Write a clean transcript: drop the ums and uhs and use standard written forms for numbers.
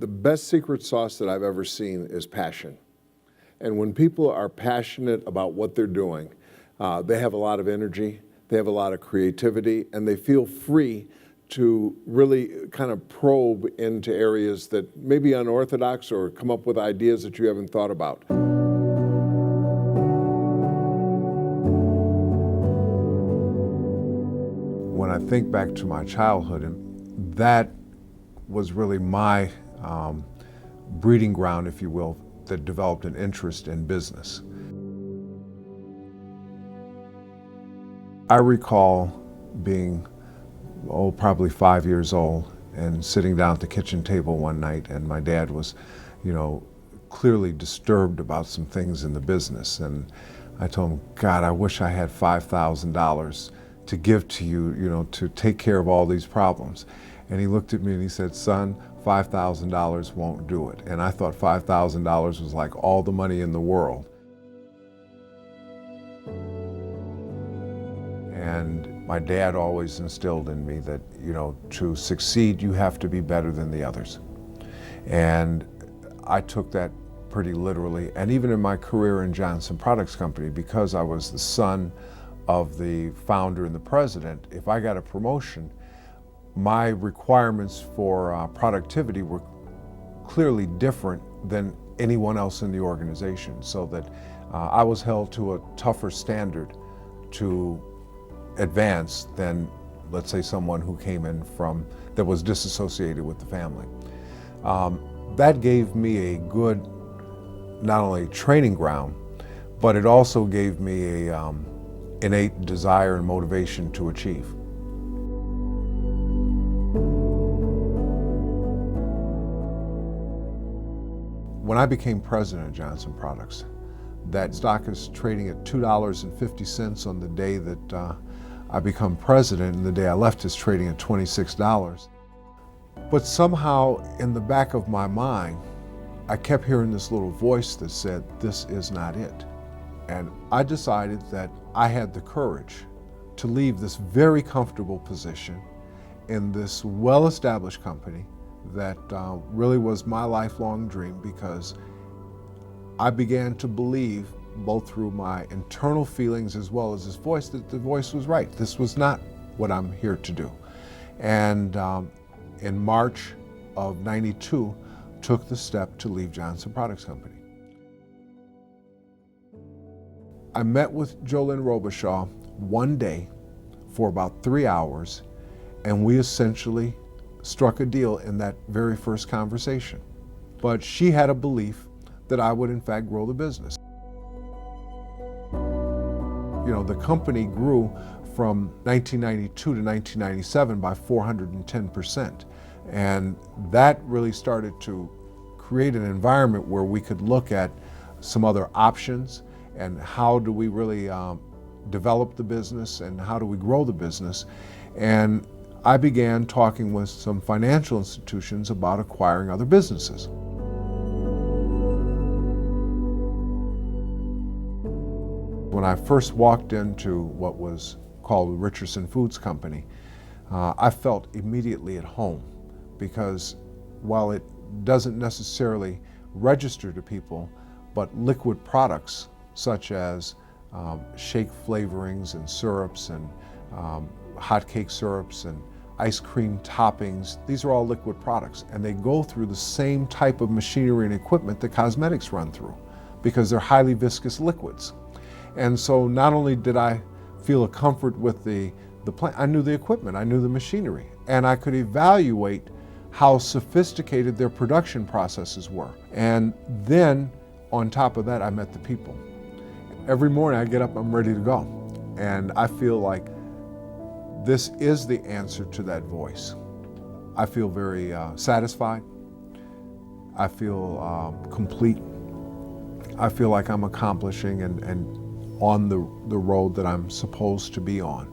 The best secret sauce that I've ever seen is passion. And when people are passionate about what they're doing, they have a lot of energy, they have a lot of creativity, and they feel free to really kind of probe into areas that may be unorthodox or come up with ideas that you haven't thought about. When I think back to my childhood, and that was really my breeding ground, if you will, that developed an interest in business. I recall being, probably 5 years old and sitting down at the kitchen table one night, and my dad was, clearly disturbed about some things in the business. And I told him, God, I wish I had $5,000 to give to you, to take care of all these problems. And he looked at me and he said, son, $5,000 won't do it. And I thought $5,000 was like all the money in the world. And my dad always instilled in me that, to succeed, you have to be better than the others. And I took that pretty literally. And even in my career in Johnson Products Company, because I was the son of the founder and the president, if I got a promotion, my requirements for productivity were clearly different than anyone else in the organization, so that I was held to a tougher standard to advance than, let's say, someone who came in that was disassociated with the family. That gave me a good, not only training ground, but it also gave me a innate desire and motivation to achieve. When I became president of Johnson Products, that stock is trading at $2.50 on the day that I become president, and the day I left is trading at $26. But somehow in the back of my mind, I kept hearing this little voice that said, this is not it. And I decided that I had the courage to leave this very comfortable position in this well-established company that really was my lifelong dream, because I began to believe, both through my internal feelings as well as this voice, that the voice was right. This was not what I'm here to do. And in March of '92, took the step to leave Johnson Products Company. I met with Jolynn Robichaud one day for about 3 hours, and we essentially struck a deal in that very first conversation. But she had a belief that I would in fact grow the business. The company grew from 1992 to 1997 by 410%. And that really started to create an environment where we could look at some other options and how do we really develop the business and how do we grow the business. And I began talking with some financial institutions about acquiring other businesses. When I first walked into what was called Richardson Foods Company, I felt immediately at home, because while it doesn't necessarily register to people, but liquid products such as shake flavorings and syrups and hot cake syrups and ice cream toppings, these are all liquid products, and they go through the same type of machinery and equipment that cosmetics run through, because they're highly viscous liquids. And so not only did I feel a comfort with the plant, I knew the equipment, I knew the machinery, and I could evaluate how sophisticated their production processes were. And then on top of that, I met the people. Every morning I get up, I'm ready to go. And I feel like this is the answer to that voice. I feel very satisfied. I feel complete. I feel like I'm accomplishing and on the road that I'm supposed to be on.